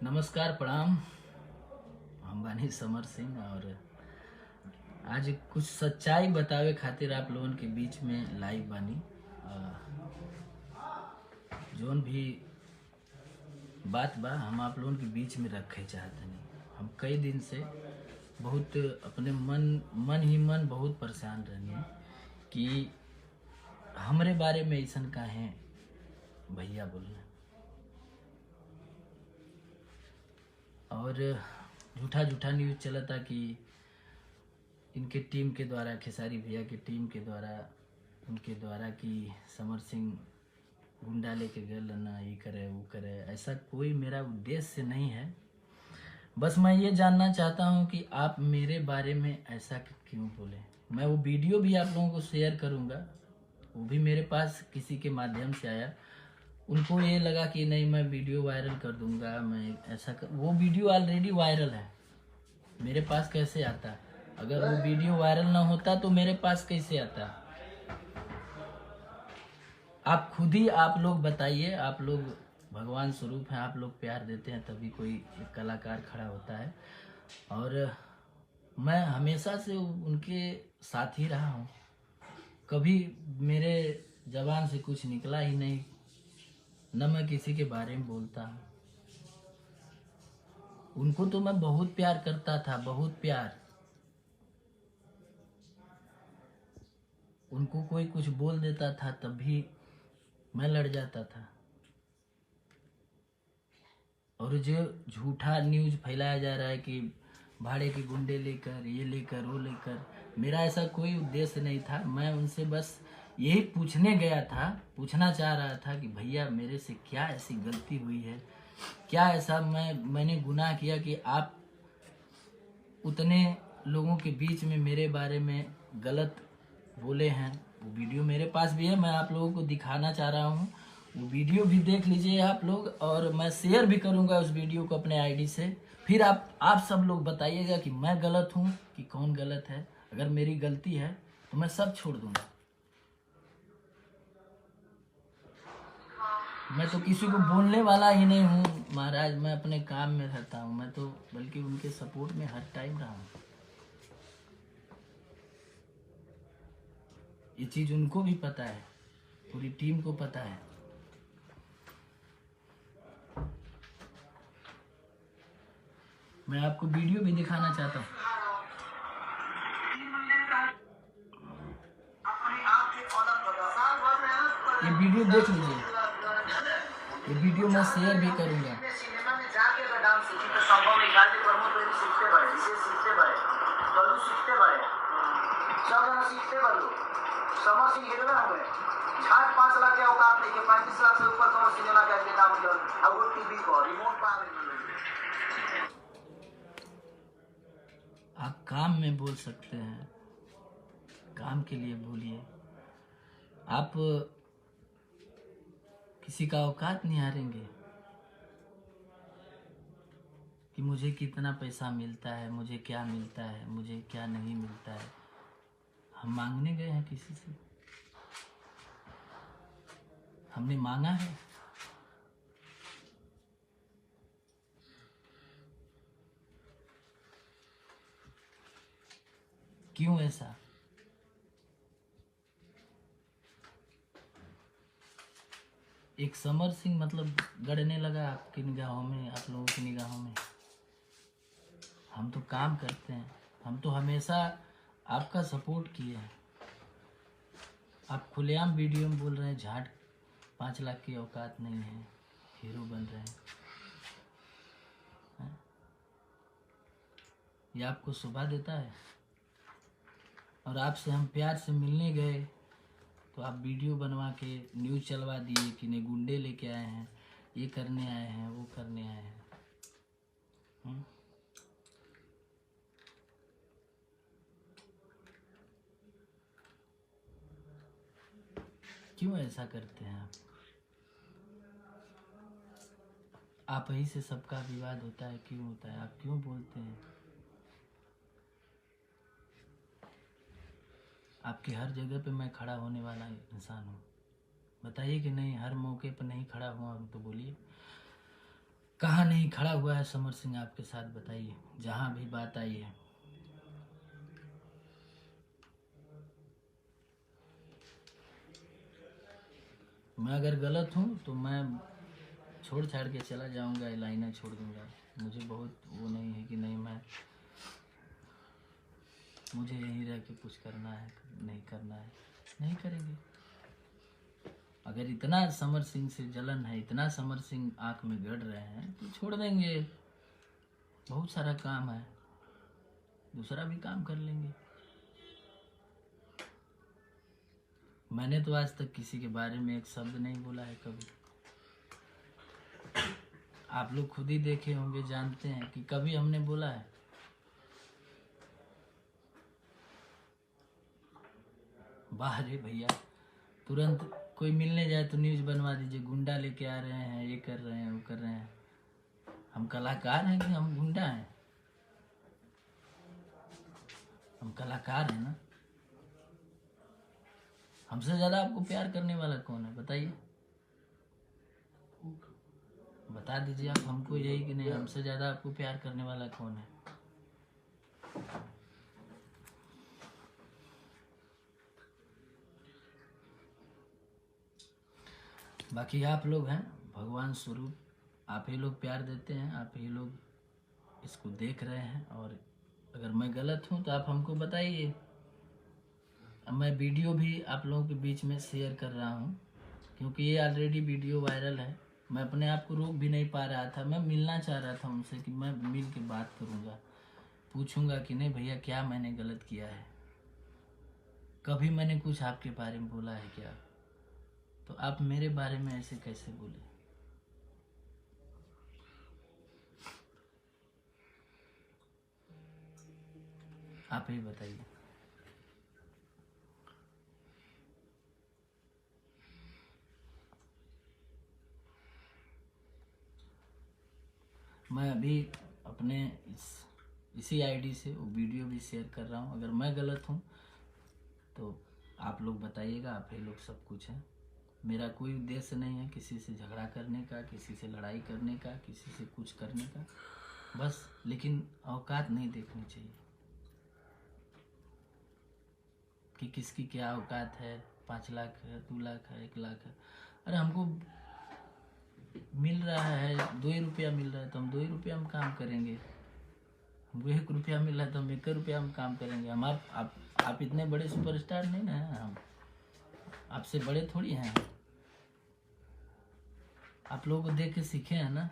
नमस्कार, प्रणाम। हम बानी समर सिंह और आज कुछ सच्चाई बतावे खातिर आप लोगन के बीच में लाइव बानी। जोन भी बात बा हम आप लोगन के बीच में रखे चाहतनी। हम कई दिन से बहुत अपने मन बहुत परेशान रहनी कि हमरे बारे में ऐसन काहे भैया बोलना और झूठा न्यूज़ चलता कि इनके टीम के द्वारा, खेसारी भैया के टीम के द्वारा, उनके द्वारा कि समर सिंह गुंडा लेके गल ना, ये करे वो करे। ऐसा कोई मेरा उद्देश्य नहीं है। बस मैं ये जानना चाहता हूँ कि आप मेरे बारे में ऐसा क्यों बोले। मैं वो वीडियो भी आप लोगों को शेयर करूँगा, वो भी मेरे पास किसी के माध्यम से आया। उनको ये लगा कि नहीं, मैं वीडियो वायरल कर दूंगा, मैं ऐसा वो वीडियो ऑलरेडी वायरल है, मेरे पास कैसे आता? अगर वो वीडियो वायरल ना होता तो मेरे पास कैसे आता? आप खुद ही आप लोग बताइए। आप लोग भगवान स्वरूप हैं, आप लोग प्यार देते हैं तभी कोई एक कलाकार खड़ा होता है। और मैं हमेशा से उनके साथ ही रहा हूँ, कभी मेरे जबान से कुछ निकला ही नहीं, न मैं किसी के बारे में बोलता हूँ। उनको तो मैं बहुत प्यार करता था, बहुत प्यार। उनको कोई कुछ बोल देता था तब भी मैं लड़ जाता था। और जो झूठा न्यूज़ फैलाया जा रहा है कि भाड़े के गुंडे लेकर, ये लेकर, वो लेकर, मेरा ऐसा कोई उद्देश्य नहीं था। मैं उनसे बस यही पूछने गया था, पूछना चाह रहा था कि भैया मेरे से क्या ऐसी गलती हुई है, क्या ऐसा मैंने गुनाह किया कि आप उतने लोगों के बीच में मेरे बारे में गलत बोले हैं। वो वीडियो मेरे पास भी है, मैं आप लोगों को दिखाना चाह रहा हूँ। वो वीडियो भी देख लीजिए आप लोग, और मैं शेयर भी करूँगा उस वीडियो को अपने आईडी से। फिर आप सब लोग बताइएगा कि मैं गलत हूँ कि कौन गलत है। अगर मेरी गलती है तो मैं सब छोड़ दूँगा। मैं तो किसी को बोलने वाला ही नहीं हूँ महाराज, मैं अपने काम में रहता हूँ। मैं तो बल्कि उनके सपोर्ट में हर टाइम रहा हूँ। ये चीज़ उनको भी पता है, पूरी टीम को पता है। मैं आपको वीडियो भी दिखाना चाहता हूँ। ये वीडियो देख लीजिए, ये वीडियो मैं शेयर भी करूँगा। समर सिंह हीरो ना हुए, 5 लाख के औकात नहीं है, 35 लाख से ऊपर समर सिनेमा का नाम मिलल। अब वो टीवी को रिमोट पा गए। आप काम में बोल सकते हैं, काम के लिए बोलिए। आप किसी का औकात नहीं हारेंगे कि मुझे कितना पैसा मिलता है, मुझे क्या मिलता है, मुझे क्या नहीं मिलता है। हम मांगने गए हैं किसी से? हमने मांगा है? क्यों ऐसा? एक समर सिंह मतलब गड़ने लगा आपकी निगाहों में, आप लोगों की निगाहों में? हम तो काम करते हैं, हम तो हमेशा आपका सपोर्ट किए हैं। आप खुलेआम वीडियो में बोल रहे हैं झाट 5 लाख की औकात नहीं है, हीरो बन रहे हैं। ये आपको शोभा देता है? और आपसे हम प्यार से मिलने गए तो आप वीडियो बनवा के न्यूज़ चलवा दिए कि नहीं गुंडे लेके आए हैं, ये करने आए हैं, वो करने आए हैं। क्यों ऐसा करते हैं आप ही से सबका विवाद होता है, क्यों होता है? आप क्यों बोलते हैं? आपके हर जगह पे मैं खड़ा होने वाला इंसान हूँ। बताइए कि नहीं, हर मौके पर नहीं खड़ा हुआ हूँ तो बोलिए। कहाँ नहीं खड़ा हुआ है समर सिंह आपके साथ, बताइए, जहाँ भी बात आई है। मैं अगर गलत हूँ तो मैं छोड़ छाड़ के चला जाऊँगा, लाइनें छोड़ दूँगा। मुझे बहुत वो नहीं है कि नहीं, मुझे यहीं रह के कुछ करना है, नहीं करना है, नहीं करेंगे। अगर इतना समर सिंह से जलन है, इतना समर सिंह आँख में गड़ रहे हैं, तो छोड़ देंगे। बहुत सारा काम है, दूसरा भी काम कर लेंगे। मैंने तो आज तक किसी के बारे में एक शब्द नहीं बोला है कभी। आप लोग खुद ही देखे होंगे, जानते हैं कि कभी हमने बोला है। बाहर है भैया, तुरंत कोई मिलने जाए तो न्यूज़ बनवा दीजिए, गुंडा लेके आ रहे हैं, ये कर रहे हैं, वो कर रहे हैं। हम कलाकार हैं कि हम गुंडा हैं? हम कलाकार हैं ना। हमसे ज़्यादा आपको प्यार करने वाला कौन है, बताइए, बता दीजिए आप हमको यही कि नहीं, हमसे ज़्यादा आपको प्यार करने वाला कौन है? बाकी आप लोग हैं भगवान स्वरूप, आप ही लोग प्यार देते हैं, आप ही लोग इसको देख रहे हैं। और अगर मैं गलत हूँ तो आप हमको बताइए। मैं वीडियो भी आप लोगों के बीच में शेयर कर रहा हूँ, क्योंकि ये ऑलरेडी वीडियो वायरल है। मैं अपने आप को रोक भी नहीं पा रहा था, मैं मिलना चाह रहा था उनसे कि मैं मिल के बात करूँगा, पूछूंगा कि नहीं भैया क्या मैंने गलत किया है, कभी मैंने कुछ आपके बारे में बोला है क्या, तो आप मेरे बारे में ऐसे कैसे बोले? आप ही बताइए। मैं अभी अपने इसी आईडी से वो वीडियो भी शेयर कर रहा हूँ। अगर मैं गलत हूँ तो आप लोग बताइएगा, आप ही लोग सब कुछ हैं। मेरा कोई उद्देश्य नहीं है किसी से झगड़ा करने का, किसी से लड़ाई करने का, किसी से कुछ करने का, बस। लेकिन औकात नहीं देखनी चाहिए कि किसकी क्या औकात है, 5 लाख है, 2 लाख है, 1 लाख है। अरे हमको मिल रहा है 2 ही रुपया मिल रहा है तो हम 2 ही रुपया हम काम करेंगे। हमको 1 रुपया मिल रहा है तो हम 1 रुपया हम काम करेंगे। हम आप इतने बड़े सुपरस्टार नहीं ना हैं, हम आपसे बड़े थोड़ी हैं। आप लोगों को देख के सीखे हैं ना।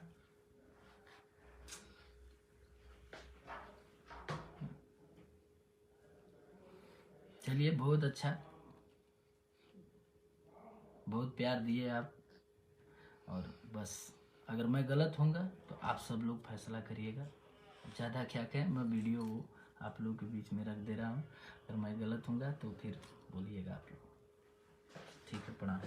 चलिए, बहुत अच्छा, बहुत प्यार दिए आप। और बस अगर मैं गलत होऊंगा तो आप सब लोग फैसला करिएगा। ज़्यादा क्या कहें, मैं वीडियो वो आप लोग के बीच में रख दे रहा हूँ। अगर मैं गलत होऊंगा तो फिर बोलिएगा आप लोग। ठीक है, प्रणाम।